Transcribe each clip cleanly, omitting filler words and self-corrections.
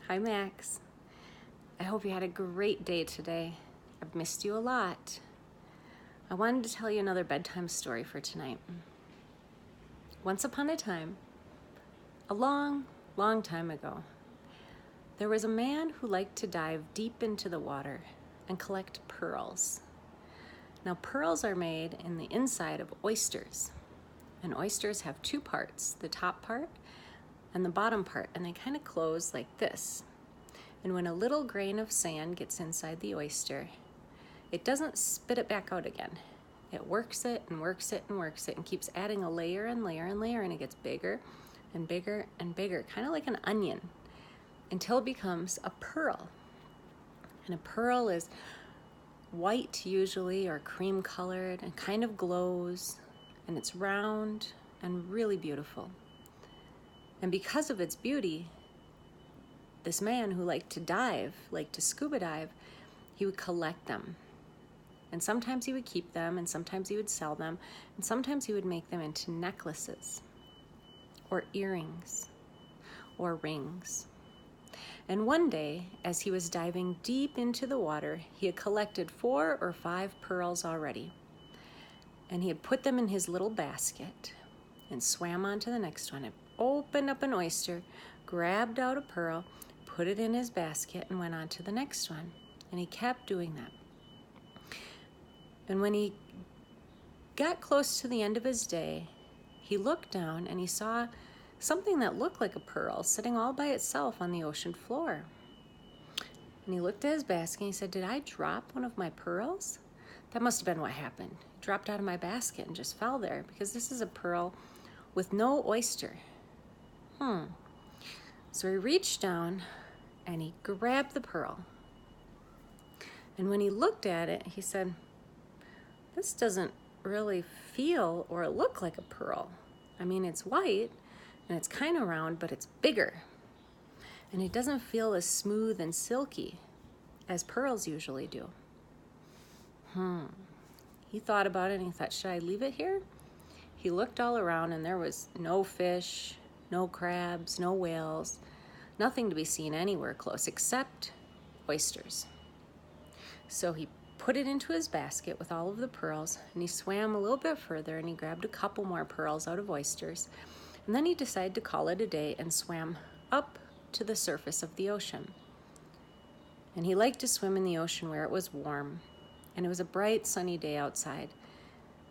Hi, Max. I hope you had a great day today. I've missed you a lot. I wanted to tell you another bedtime story for tonight. Once upon a time, a long, long time ago, there was a man who liked to dive deep into the water and collect pearls. Now, pearls are made in the inside of oysters, and oysters have two parts, the top part and the bottom part, and they kind of close like this. And when a little grain of sand gets inside the oyster, it doesn't spit it back out again. It works it and works it and works it and keeps adding a layer and layer and layer, and it gets bigger and bigger and bigger, kind of like an onion, until it becomes a pearl. And a pearl is white usually, or cream colored, and kind of glows, and it's round and really beautiful. And because of its beauty, this man who liked to scuba dive, he would collect them. And sometimes he would keep them, and sometimes he would sell them, and sometimes he would make them into necklaces, or earrings, or rings. And one day, as he was diving deep into the water, he had collected 4 or 5 pearls already. And he had put them in his little basket and swam on to the next one, and opened up an oyster, grabbed out a pearl, put it in his basket, and went on to the next one. And he kept doing that. And when he got close to the end of his day, he looked down and he saw something that looked like a pearl sitting all by itself on the ocean floor. And he looked at his basket and he said, "Did I drop one of my pearls? That must have been what happened. It dropped out of my basket and just fell there, because this is a pearl with no oyster." So he reached down and he grabbed the pearl. And when he looked at it, he said, "This doesn't really feel or look like a pearl. I mean, it's white and it's kind of round, but it's bigger. And it doesn't feel as smooth and silky as pearls usually do." He thought about it and he thought, should I leave it here? He looked all around and there was no fish, no crabs, no whales, nothing to be seen anywhere close except oysters. So he put it into his basket with all of the pearls, and he swam a little bit further and he grabbed a couple more pearls out of oysters. And then he decided to call it a day and swam up to the surface of the ocean. And he liked to swim in the ocean where it was warm. And it was a bright, sunny day outside.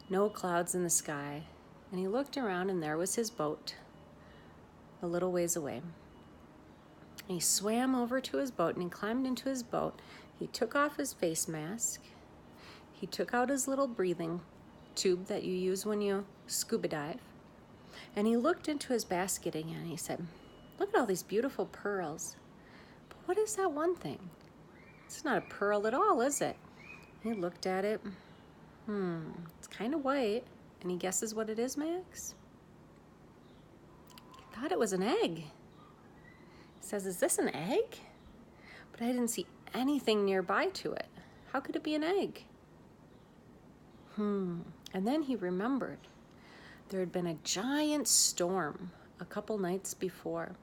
No clouds in the sky. And he looked around and there was his boat a little ways away. And he swam over to his boat and he climbed into his boat. He took off his face mask. He took out his little breathing tube that you use when you scuba dive. And he looked into his basket again and he said, "Look at all these beautiful pearls. But what is that one thing? It's not a pearl at all, is it?" He looked at it. It's kind of white. And he guesses what it is, Max? He thought it was an egg. He says, "Is this an egg? But I didn't see anything nearby to it. How could it be an egg?" And then he remembered there had been a giant storm a couple nights before.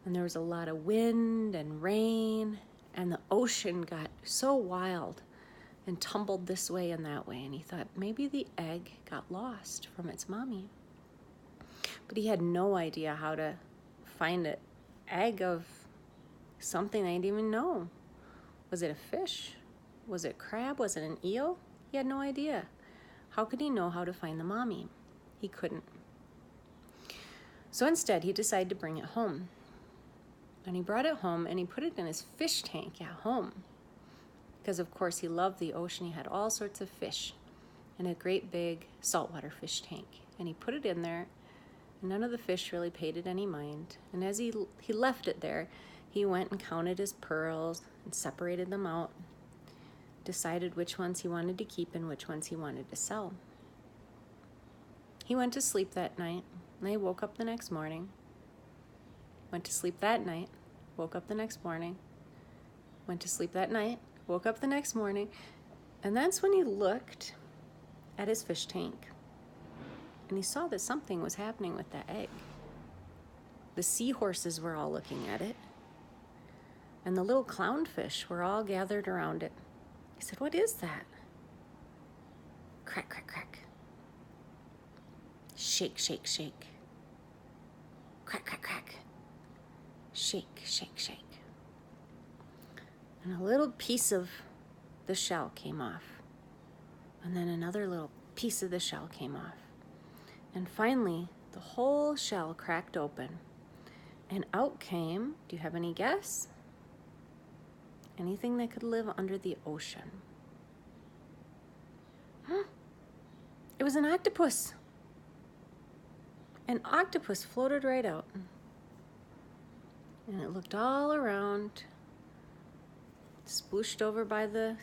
And there was a lot of wind and rain, and the ocean got so wild and tumbled this way and that way. And he thought maybe the egg got lost from its mommy. But he had no idea how to find an egg of something I didn't even know. Was it a fish? Was it a crab? Was it an eel? He had no idea. How could he know how to find the mommy? He couldn't. So instead, he decided to bring it home. And he brought it home and he put it in his fish tank at home. Because, of course, he loved the ocean. He had all sorts of fish in a great big saltwater fish tank. And he put it in there. And none of the fish really paid it any mind. And as he left it there, he went and counted his pearls and separated them out, decided which ones he wanted to keep and which ones he wanted to sell. He went to sleep that night, and he woke up the next morning. Went to sleep that night, woke up the next morning. Went to sleep that night, woke up the next morning. And that's when he looked at his fish tank, and he saw that something was happening with that egg. The seahorses were all looking at it. and the little clownfish were all gathered around it. He said, "What is that?" Crack, crack, crack. Shake, shake, shake. Crack, crack, crack. Shake, shake, shake. And a little piece of the shell came off. And then another little piece of the shell came off. And finally, the whole shell cracked open. And out came, do you have any guess? Anything that could live under the ocean. It was an octopus. An octopus floated right out. And it looked all around, splooshed over by the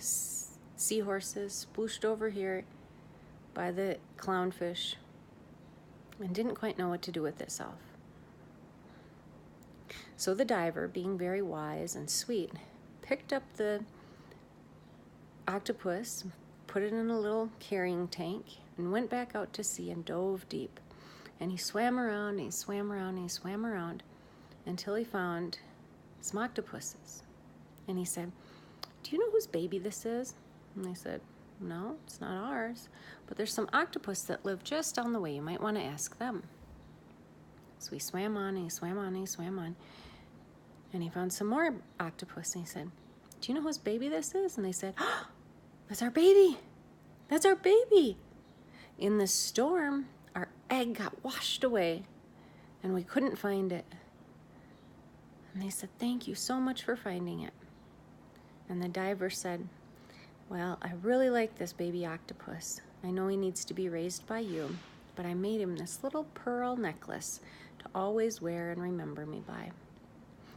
seahorses, splooshed over here by the clownfish, and didn't quite know what to do with itself. So the diver, being very wise and sweet, picked up the octopus, put it in a little carrying tank, and went back out to sea and dove deep. And he swam around, and he swam around, and he swam around until he found some octopuses. And he said, "Do you know whose baby this is?" And they said, "No, it's not ours. But there's some octopus that live just down the way. You might want to ask them." So he swam on, and he swam on, and he swam on. And he found some more octopus, and he said, "Do you know whose baby this is?" And they said, "Oh, that's our baby. That's our baby." In the storm, our egg got washed away, and we couldn't find it. And they said, "Thank you so much for finding it." And the diver said, "Well, I really like this baby octopus. I know he needs to be raised by you, but I made him this little pearl necklace to always wear and remember me by.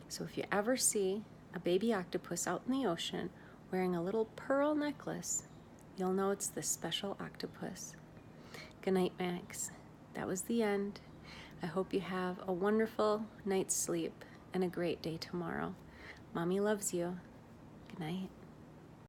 So if you ever see a baby octopus out in the ocean wearing a little pearl necklace, you'll know it's this special octopus." Good night, Max. That was the end. I hope you have a wonderful night's sleep and a great day tomorrow. Mommy loves you. Good night.